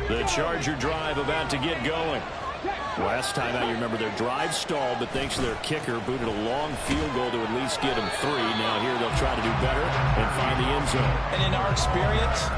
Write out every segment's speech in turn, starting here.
The Charger drive about to get going. Last time out, you remember their drive stalled, but thanks to their kicker, booted a long field goal to at least get them 3. Now here they'll try to do better and find the end zone. And in our experience,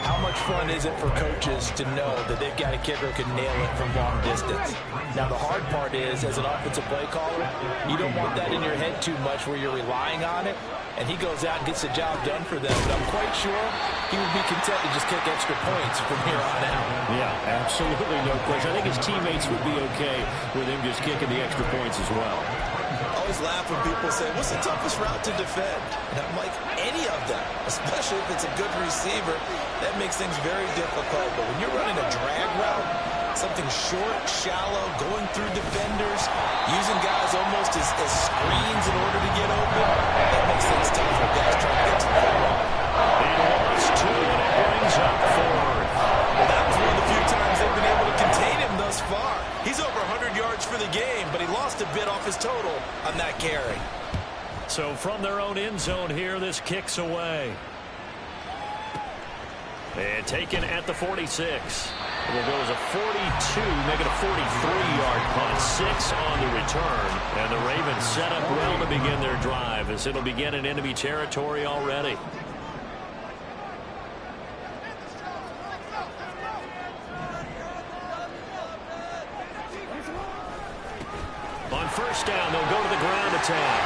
how much fun is it for coaches to know that they've got a kicker who can nail it from long distance? Now, the hard part is, as an offensive play caller, you don't want that in your head too much where you're relying on it, and he goes out and gets the job done for them. But I'm quite sure he would be content to just kick extra points from here on out. Yeah, absolutely no question. I think his teammates would be okay with him just kicking the extra points as well. I always laugh when people say, what's the toughest route to defend? And I'm like, any of them, especially if it's a good receiver. That makes things very difficult. But when you're running a drag route, something short, shallow, going through defenders, using guys almost as screens in order to get open, that makes things tough for guys trying to get to the football. He lost 2 and it brings up 4. Well, that was one of the few times they've been able to contain him thus far. He's over 100 yards for the game, but he lost a bit off his total on that carry. So from their own end zone here, this kicks away. And taken at the 46. It'll go as a 42, make it a 43-yard punt, 6 on the return. And the Ravens set up well to begin their drive as it'll begin in enemy territory already. On first down, they'll go to the ground attack.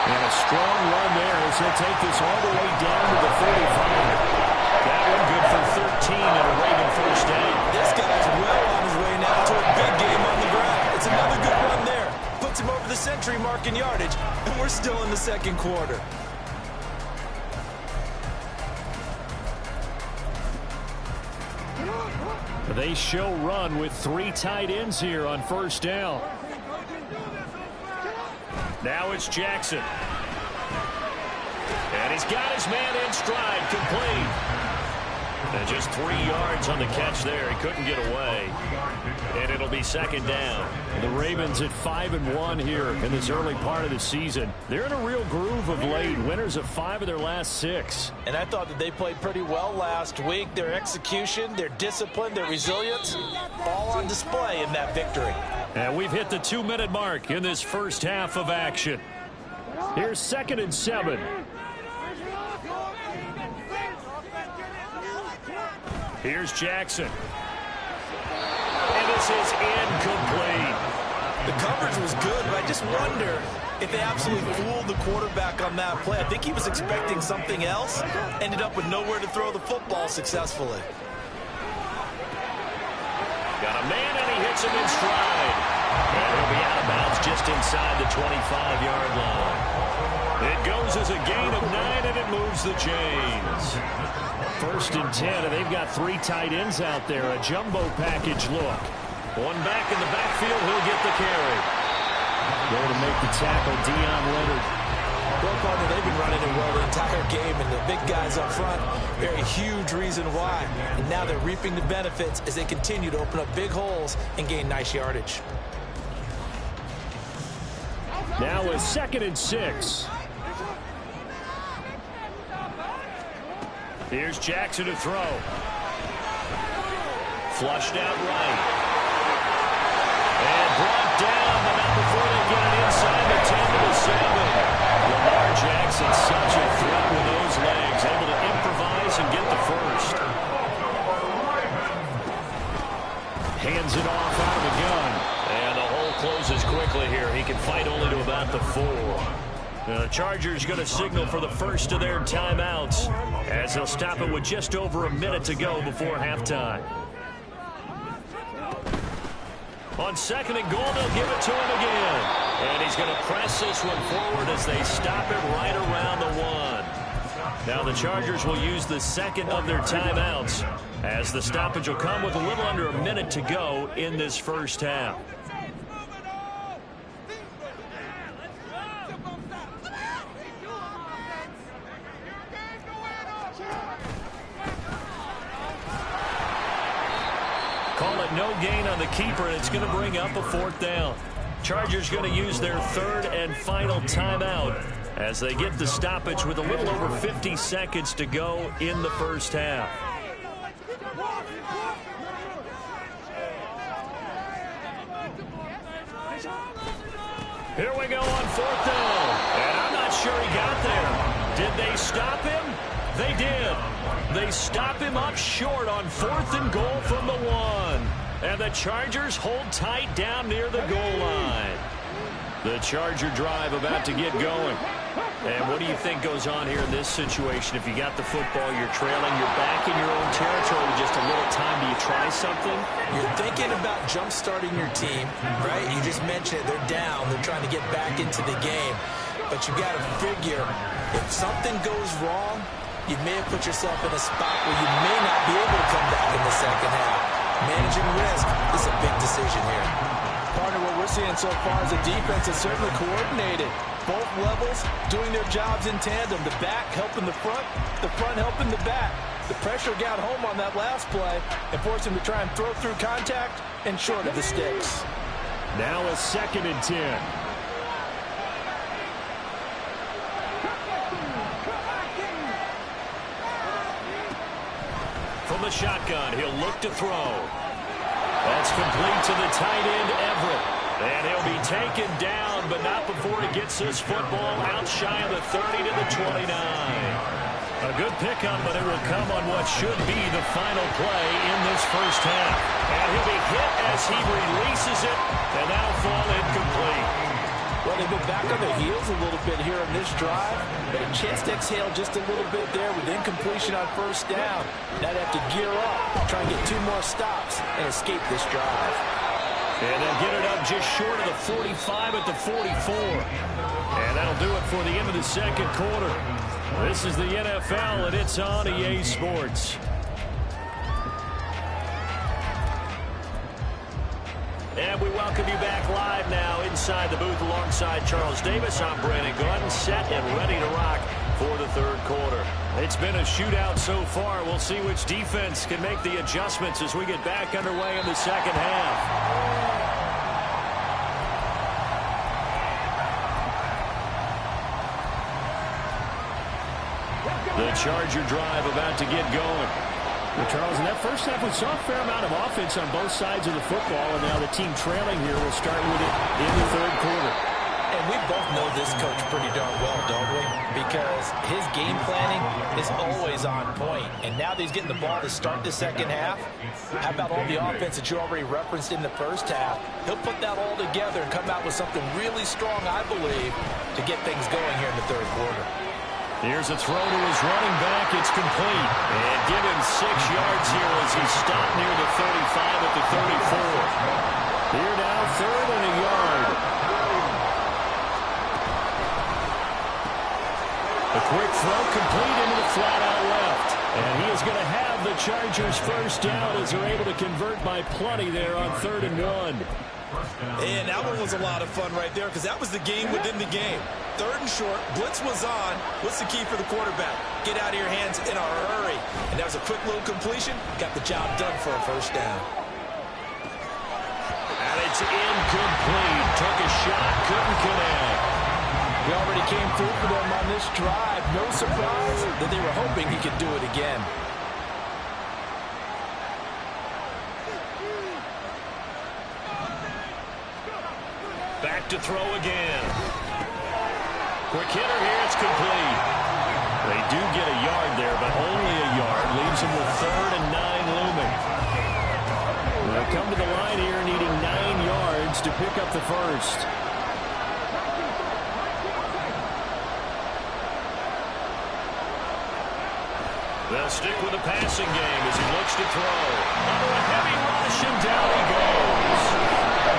And a strong run there as they'll take this all the way down to the 45. That one good for 13 and a Raven first down. This guy's well on his way now to a big game on the ground. It's another good run there. Puts him over the century mark in yardage, and we're still in the second quarter. They show run with 3 tight ends here on first down. Now it's Jackson. And he's got his man in stride, complete. And just 3 yards on the catch there. He couldn't get away. And it'll be second down. The Ravens at 5-1 here in this early part of the season. They're in a real groove of late. Winners of 5 of their last 6. And I thought that they played pretty well last week. Their execution, their discipline, their resilience, all on display in that victory. And we've hit the 2-minute mark in this first half of action. Here's 2nd and 7. Here's Jackson. And this is incomplete. The coverage was good, but I just wonder if they absolutely fooled the quarterback on that play. I think he was expecting something else. Ended up with nowhere to throw the football successfully. Got a man, and he hits him in stride. And he'll be out of bounds just inside the 25-yard line. It goes as a gain of 9, and it moves the chains. 1st and 10, and they've got 3 tight ends out there. A jumbo package look. One back in the backfield, he'll get the carry. There to make the tackle, Deion Leonard. Well, partner, they've been running it well the entire game, and the big guys up front, very huge reason why. And now they're reaping the benefits as they continue to open up big holes and gain nice yardage. Now a 2nd and 6. Here's Jackson to throw. Flushed out right. And brought down, but not before they get it inside the 10 to the 7. Lamar Jackson, such a threat with those legs, able to improvise and get the first. Hands it off out of the gun. And the hole closes quickly here. He can fight only to about the 4. The Chargers going to signal for the first of their timeouts as they'll stop it with just over a minute to go before halftime. On 2nd and goal, they'll give it to him again. And he's going to press this one forward as they stop it right around the 1. Now the Chargers will use the 2nd of their timeouts as the stoppage will come with a little under a minute to go in this first half. Call it no gain on the keeper, and it's going to bring up a 4th down. Chargers going to use their 3rd and final timeout as they get the stoppage with a little over 50 seconds to go in the first half. Here we go on 4th down. And I'm not sure he got there. Did they stop him? They did. They stop him up short on 4th and goal from the 1. And the Chargers hold tight down near the goal line. The Charger drive about to get going. And what do you think goes on here in this situation? If you got the football, you're trailing, you're back in your own territory with just a little time. Do you try something? You're thinking about jump-starting your team, right? You just mentioned it. They're down. They're trying to get back into the game. But you got to figure, if something goes wrong, you may have put yourself in a spot where you may not be able to come back in the second half. Managing risk is a big decision here. Partner, what we're seeing so far is the defense is certainly coordinated. Both levels doing their jobs in tandem. The back helping the front helping the back. The pressure got home on that last play and forced him to try and throw through contact and short of the sticks. Now a 2nd and 10. From the shotgun, he'll look to throw. That's complete to the tight end, Everett. And he'll be taken down, but not before he gets his football out shy of the 30 to the 29. A good pickup, but it will come on what should be the final play in this first half. And he'll be hit as he releases it, and that'll fall incomplete. Well, they've been back on their heels a little bit here in this drive, but a chance to exhale just a little bit there with incompletion on 1st down. Now they have to gear up, try and get 2 more stops, and escape this drive. And they'll get it up just short of the 45 at the 44. And that'll do it for the end of the 2nd quarter. This is the NFL, and it's on EA Sports. And we welcome you back live now inside the booth alongside Charles Davis. I'm Brandon Gordon, set and ready to rock for the 3rd quarter. It's been a shootout so far. We'll see which defense can make the adjustments as we get back underway in the 2nd half. The Charger drive about to get going. Well, Charles, in that first half, we saw a fair amount of offense on both sides of the football, and now the team trailing here will start with it in the 3rd quarter. And we both know this coach pretty darn well, don't we? Because his game planning is always on point. And now that he's getting the ball to start the 2nd half, how about all the offense that you already referenced in the 1st half? He'll put that all together and come out with something really strong, I believe, to get things going here in the 3rd quarter. Here's a throw to his running back. It's complete. And give him 6 yards here as he stopped near the 35 at the 34. Here now, 3rd and a yard. A quick throw complete into the flat out left. And he is going to have the Chargers 1st down as they're able to convert by plenty there on 3rd and 1. And that one was a lot of fun right there because that was the game within the game. 3rd and short, blitz was on. What's the key for the quarterback? Get out of your hands in a hurry. And that was a quick little completion. Got the job done for a 1st down. And it's incomplete. Took a shot, couldn't connect. He already came through for them on this drive. No surprise that they were hoping he could do it again. Back to throw again. Quick hitter here, it's complete. They do get a yard there, but only a yard. Leaves them with 3rd and 9 looming. They'll come to the line here needing 9 yards to pick up the 1st. They'll stick with the passing game as he looks to throw. Under a heavy rush, and down he goes.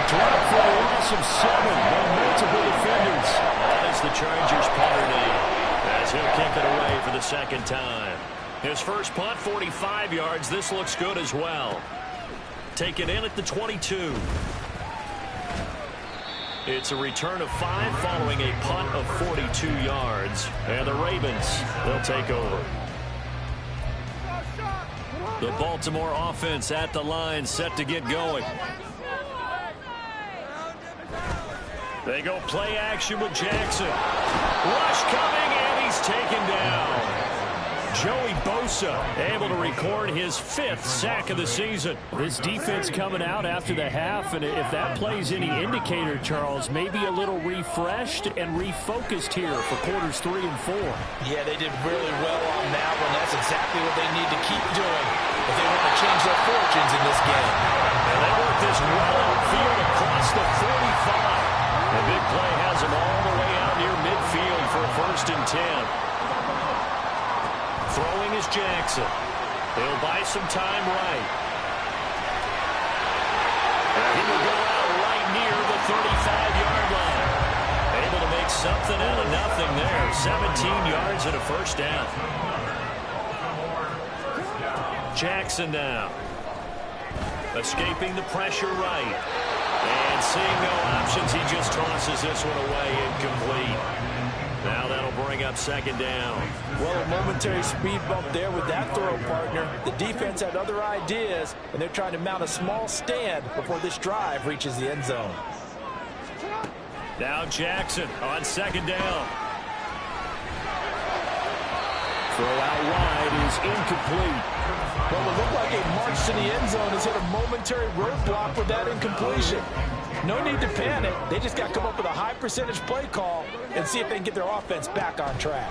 Drop for a loss of 7 by multiple defenders. That is the Chargers' punter name, as he'll kick it away for the 2nd time. His first punt, 45 yards. This looks good as well. Take it in at the 22. It's a return of 5 following a punt of 42 yards. And the Ravens, they'll take over. The Baltimore offense at the line, set to get going. They go play action with Jackson. Rush coming, and he's taken down. Joey Bosa able to record his 5th sack of the season. This defense coming out after the half, and if that plays any indicator, Charles, maybe a little refreshed and refocused here for quarters 3 and 4. Yeah, they did really well on that one. That's exactly what they need to keep doing if they want to change their fortunes in this game. And they work this well outfield across the 45. The big play has them all the way out near midfield for a 1st and 10. Throwing is Jackson. He'll buy some time right. And he will go out right near the 35-yard line. Able to make something out of nothing there. 17 yards and a 1st down. Jackson now. Escaping the pressure right. And seeing no options, he just tosses this one away, incomplete. Now that'll bring up 2nd down. Well, a momentary speed bump there with that throw, partner. The defense had other ideas, and they're trying to mount a small stand before this drive reaches the end zone. Now Jackson on 2nd down. Throw out wide is incomplete. What would look like a march to the end zone has hit a momentary roadblock with that incompletion. No need to panic. They just got to come up with a high percentage play call and see if they can get their offense back on track.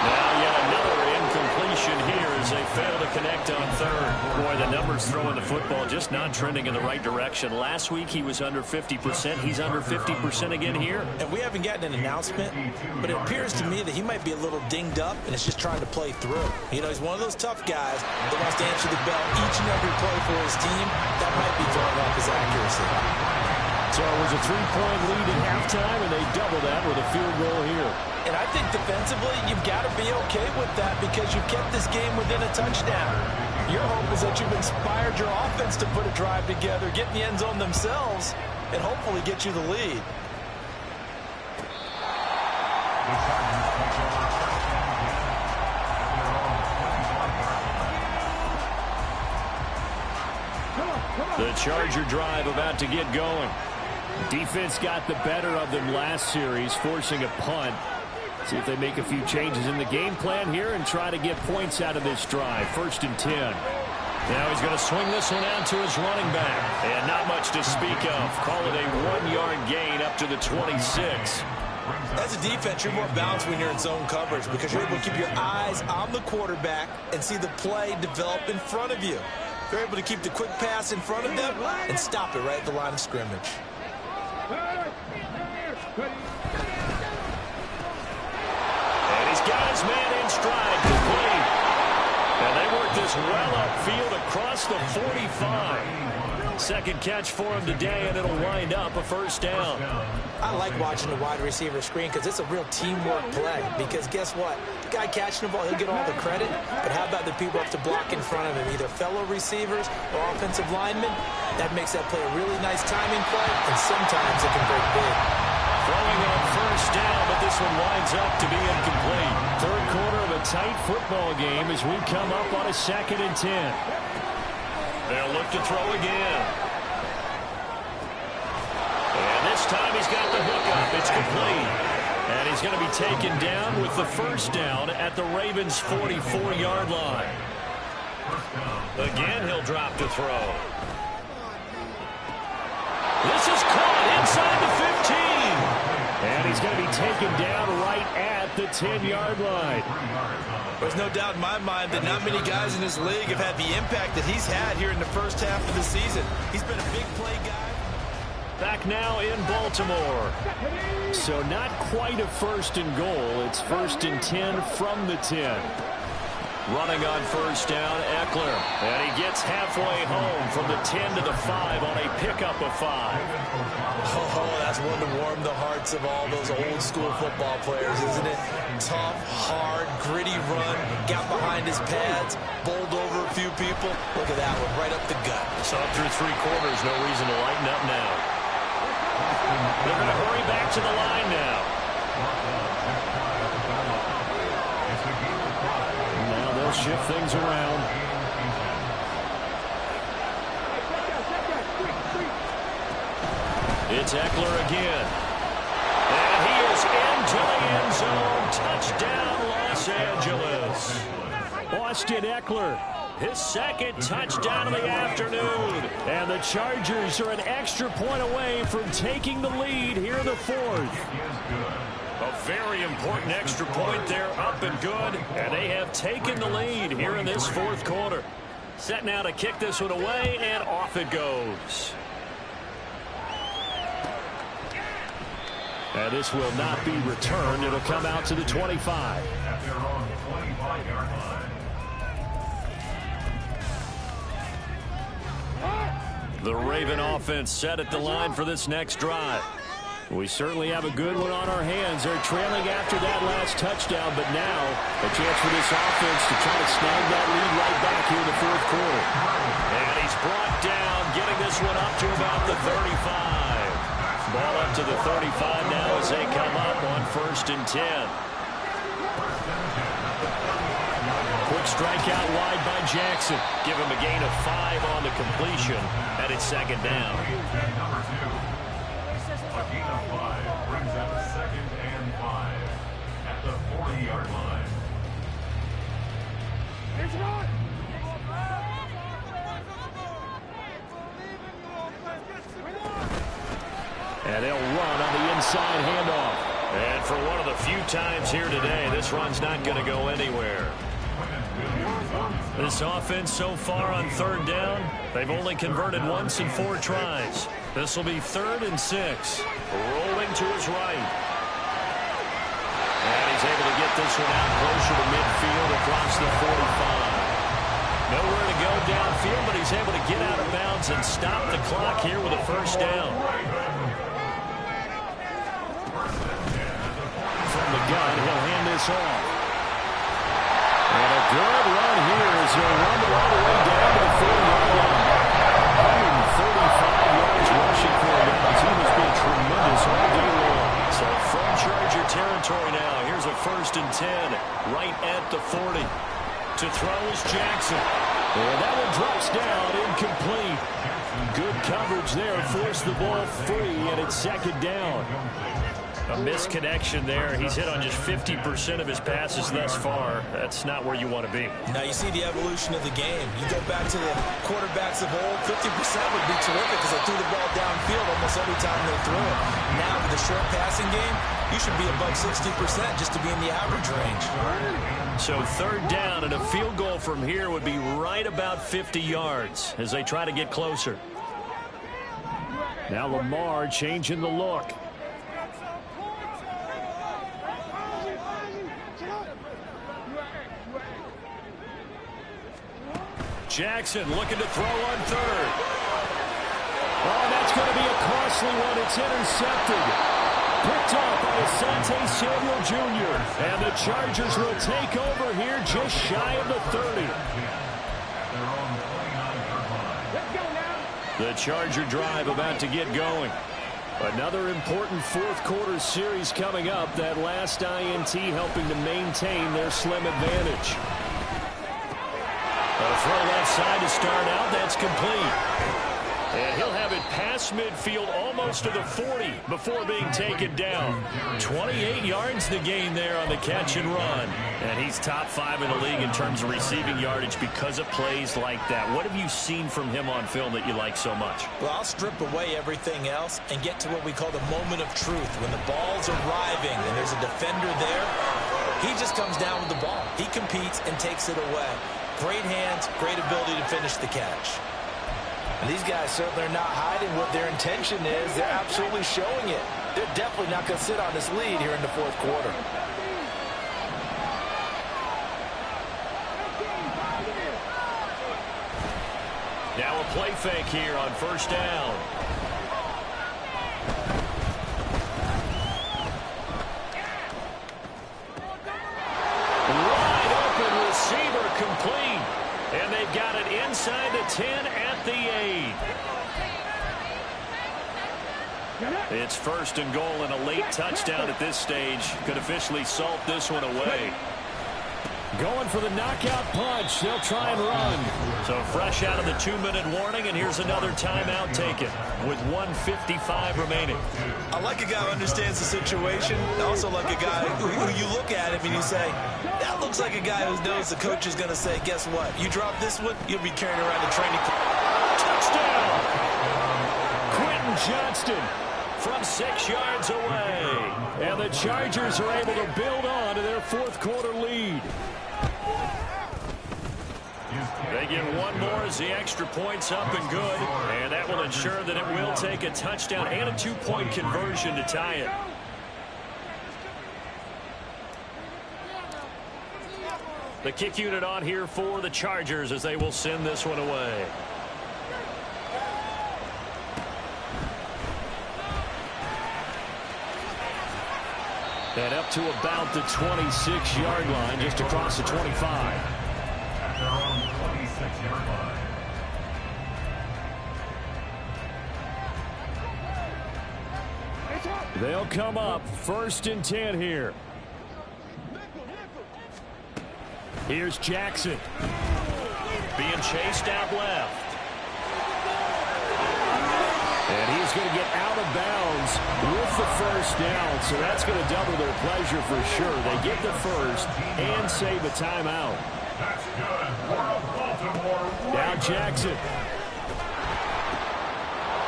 Now yet another incompletion here as they fail to connect on 3rd. Boy, the numbers throwing the football just not trending in the right direction. Last week he was under 50%. He's under 50% again here. And we haven't gotten an announcement, but it appears to me that he might be a little dinged up and is just trying to play through. You know, he's one of those tough guys that wants to answer the bell each and every play for his team. That might be throwing off his accuracy. So it was a 3-point lead at halftime, and they double that with a field goal here. And I think defensively, you've got to be okay with that because you kept this game within a touchdown. Your hope is that you've inspired your offense to put a drive together, get in the end zone themselves, and hopefully get you the lead. The Charger drive about to get going. Defense got the better of them last series, forcing a punt. See if they make a few changes in the game plan here and try to get points out of this drive. 1st and 10. Now he's going to swing this one out to his running back. And not much to speak of. Call it a 1-yard gain up to the 26. As a defense, you're more balanced when you're in zone coverage because you're able to keep your eyes on the quarterback and see the play develop in front of you. You're able to keep the quick pass in front of them and stop it right at the line of scrimmage. And he's got his man in stride, complete. And they work this well upfield across the 45. 2nd catch for him today, and it'll wind up a 1st down. I like watching the wide receiver screen because it's a real teamwork play. Because guess what? The guy catching the ball, he'll get all the credit. But how about the people who have to block in front of him, either fellow receivers or offensive linemen? That makes that play a really nice timing play, and sometimes it can break big. Throwing on 1st down, but this one winds up to be incomplete. 3rd quarter of a tight football game as we come up on a 2nd and 10. They'll look to throw again. And this time he's got the hook up. It's complete. And he's going to be taken down with the 1st down at the Ravens' 44-yard line. Again, he'll drop to throw. This is caught inside the 15. And he's going to be taken down right at the 10-yard line. There's no doubt in my mind that not many guys in this league have had the impact that he's had here in the 1st half of the season. He's been a big play guy. Back now in Baltimore. So not quite a 1st and goal. It's 1st and 10 from the 10. Running on 1st down, Eckler. And he gets halfway home from the 10 to the 5 on a pickup of 5. Oh, that's one to warm the hearts of all those old school football players, isn't it? Tough, hard, gritty run, got behind his pads, bowled over a few people. Look at that one, right up the gut. So up through 3 quarters, no reason to lighten up now. They're going to hurry back to the line now. Now they'll shift things around. It's Eckler again. And he is in to the end zone. Touchdown, Los Angeles. Austin Eckler, His second touchdown of the afternoon. and the Chargers are an extra point away from taking the lead here in the fourth. A very important extra point there, up and good. And they have taken the lead here in this fourth quarter. Set now to kick this one away, and off it goes. And this will not be returned. It'll come out to the 25. The Raven offense set at the line for this next drive. We certainly have a good one on our hands. They're trailing after that last touchdown, but now a chance for this offense to try to snag that lead right back here in the fourth quarter. And he's brought down, getting this one up to about the 35. Ball up to the 35 now as they come up on 1st and 10. Quick strike out wide by Jackson. Give him a gain of 5 on the completion, and it's 2nd down. A gain of 5 brings up 2nd and 5 at the 40-yard line. And they'll run on the inside handoff. And for one of the few times here today, this run's not going to go anywhere. This offense so far on 3rd down, they've only converted once in 4 tries. This will be 3rd and 6. Rolling to his right. And he's able to get this one out closer to midfield across the 45. Nowhere to go downfield, but he's able to get out of bounds and stop the clock here with a 1st down. From the gun, he'll hand this off. And a good run here as he'll run it all the way down to the 40-yard line. 135 yards rushing for him. His team has been tremendous all day long. So from Charger territory now, here's a 1st and 10 right at the 40. To throw is Jackson. And that one drops down, incomplete. Good coverage there, forced the ball free, and it's 2nd down. A misconnection there. He's hit on just 50% of his passes thus far. That's not where you want to be. Now you see the evolution of the game. You go back to the quarterbacks of old, 50% would be terrific because they threw the ball downfield almost every time they threw it. Now with the short passing game, you should be above 60% just to be in the average range. So 3rd down and a field goal from here would be right about 50 yards as they try to get closer. Now Lamar changing the look. Jackson looking to throw on 3rd. Oh, that's going to be a costly one. It's intercepted. Picked off by Asante Samuel Jr. And the Chargers will take over here just shy of the 30. The Charger drive about to get going. Another important fourth quarter series coming up. That last INT helping to maintain their slim advantage. A throw left side to start out. That's complete. And he'll have it past midfield almost to the 40 before being taken down. 28 yards the gain there on the catch and run. And he's top 5 in the league in terms of receiving yardage because of plays like that. What have you seen from him on film that you like so much? Well, I'll strip away everything else and get to what we call the moment of truth. When the ball's arriving and there's a defender there, he just comes down with the ball. He competes and takes it away. Great hands, great ability to finish the catch. And these guys certainly are not hiding what their intention is. They're absolutely showing it. They're definitely not going to sit on this lead here in the fourth quarter. Now a play fake here on 1st down. Wide open receiver complete. And they've got it inside the 10 at the 8. It's 1st and goal and a late touchdown at this stage. Could officially salt this one away. Going for the knockout punch. They'll try and run. So fresh out of the 2-minute warning, and here's another timeout taken with 1:55 remaining. I like a guy who understands the situation. I also like a guy who you look at him and you say, that looks like a guy who knows the coach is going to say, guess what? You drop this one, you'll be carrying around the training club. Touchdown! Quentin Johnston from 6 yards away. And the Chargers are able to build on to their fourth quarter lead. They get one more as the extra point's up and good. And that will ensure that it will take a touchdown and a 2-point conversion to tie it. The kick unit on here for the Chargers as they will send this one away. And up to about the 26-yard line, just across the 25. At their own 26-yard line. They'll come up 1st and 10 here. Here's Jackson. Being chased out left. And he's going to get out of bounds with the first down, so that's going to double their pleasure for sure. They get the first and save a timeout. That's good for a Baltimore. Now Jackson.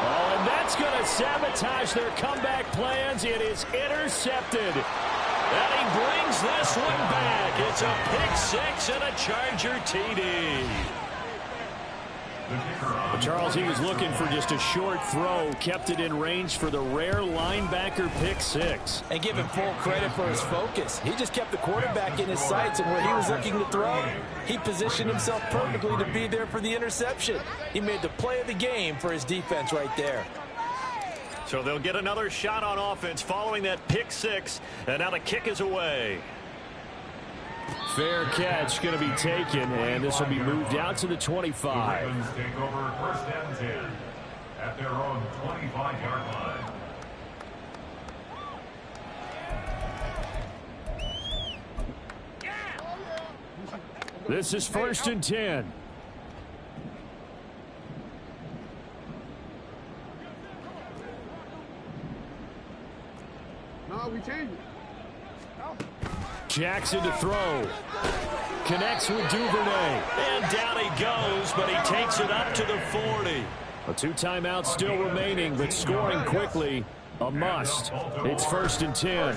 Oh, and that's going to sabotage their comeback plans. It is intercepted. And he brings this one back. It's a pick-6 and a Charger TD. But Charles, he was looking for just a short throw, kept it in range for the rare linebacker pick-6. And give him full credit for his focus. He just kept the quarterback in his sights, and where he was looking to throw, he positioned himself perfectly to be there for the interception. He made the play of the game for his defense right there. So they'll get another shot on offense following that pick-6, and now the kick is away. Fair catch going to be taken, and this will be moved out to the 25. The Ravens take over 1st and 10 at their own 25-yard line. This is 1st and 10. No, we changed it. Jackson to throw. Connects with Duvernay. And down he goes, but he takes it up to the 40. A 2 timeouts still remaining, but scoring quickly, a must. It's 1st and 10.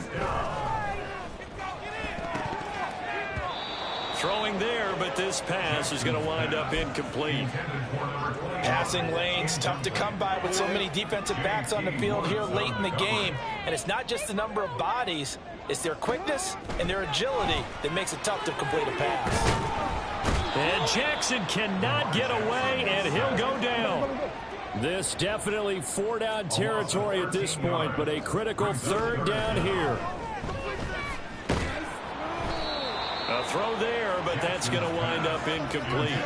Throwing there, but this pass is going to wind up incomplete. Passing lanes, tough to come by with so many defensive backs on the field here late in the game. And it's not just the number of bodies, it's their quickness and their agility that makes it tough to complete a pass. And Jackson cannot get away, and he'll go down. This definitely 4-down territory at this point, but a critical 3rd down here. A throw there, but that's going to wind up incomplete.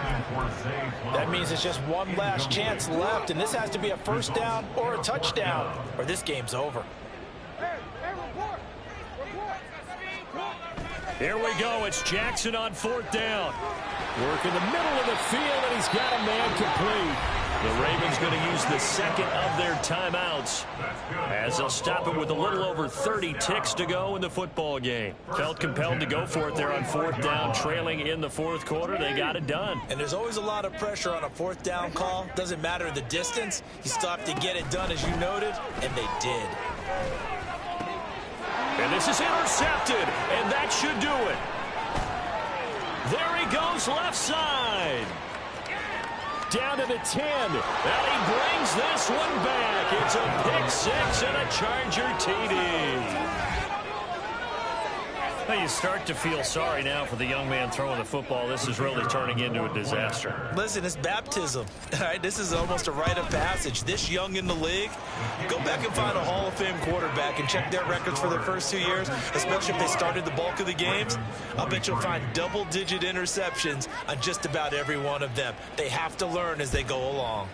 That means it's just one last chance left, and this has to be a 1st down or a touchdown, or this game's over. Here we go. It's Jackson on 4th down. Work in the middle of the field, and he's got a man complete. The Ravens going to use the 2nd of their timeouts as they'll stop it with a little over 30 ticks to go in the football game. Felt compelled to go for it there on 4th down, trailing in the 4th quarter. They got it done. And there's always a lot of pressure on a 4th down call. Doesn't matter the distance. You still have to get it done, as you noted, and they did. And this is intercepted, and that should do it. There he goes, left side. Down to the 10. And he brings this one back. It's a pick-6 and a Charger TD. Now you start to feel sorry now for the young man throwing the football. This is really turning into a disaster. Listen, it's baptism. All right, this is almost a rite of passage. This young in the league, go back and find a Hall of Fame quarterback and check their records for their first 2 years, especially if they started the bulk of the games. I'll bet you'll find double-digit interceptions on just about every one of them. They have to learn as they go along.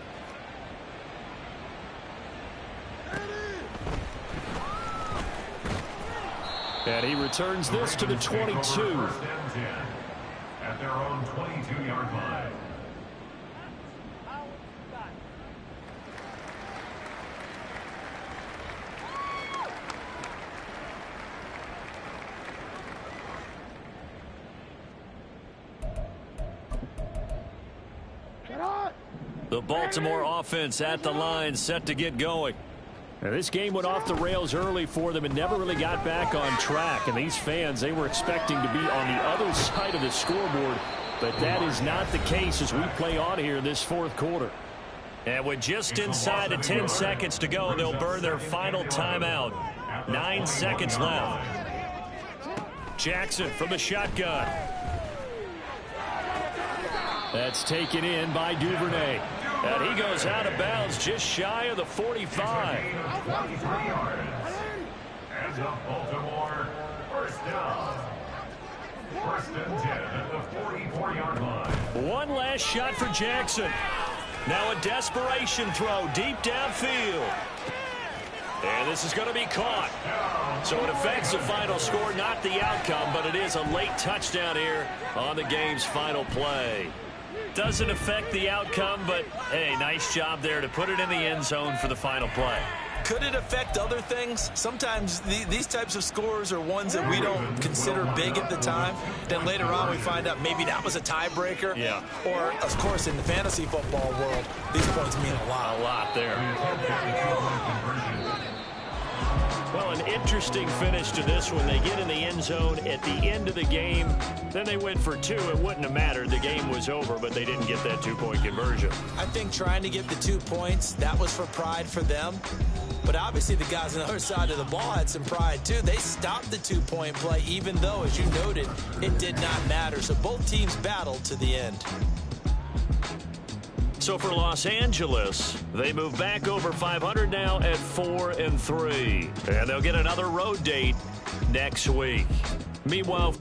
And he returns this to the 22. 42-yard line. The Baltimore offense at the line, set to get going. Now, this game went off the rails early for them and never really got back on track. And these fans, they were expecting to be on the other side of the scoreboard. But that is not the case as we play on here in this fourth quarter. And with just inside of 10 seconds to go, they'll burn their final timeout. 9 seconds left. Jackson from the shotgun. That's taken in by Duvernay. And he goes out of bounds just shy of the 45. 23 yards. Hands up, Baltimore. First down. First and 10 at the 44-yard line. One last shot for Jackson. Now a desperation throw deep downfield. And this is going to be caught. So it affects the final score, not the outcome, but it is a late touchdown here on the game's final play. Doesn't affect the outcome, but, hey, nice job there to put it in the end zone for the final play. Could it affect other things? Sometimes these types of scores are ones that we don't consider big at the time. Then later on we find out maybe that was a tiebreaker. Yeah. Or, of course, in the fantasy football world, these points mean a lot. A lot there. Well, an interesting finish to this one. They get in the end zone at the end of the game. Then they went for two. It wouldn't have mattered. The game was over, but they didn't get that two-point conversion. I think trying to get the 2 points, that was for pride for them. But obviously the guys on the other side of the ball had some pride too. They stopped the 2-point play, even though, as you noted, it did not matter. So both teams battled to the end. So for Los Angeles, they move back over 500 now at 4-3. And they'll get another road date next week. Meanwhile,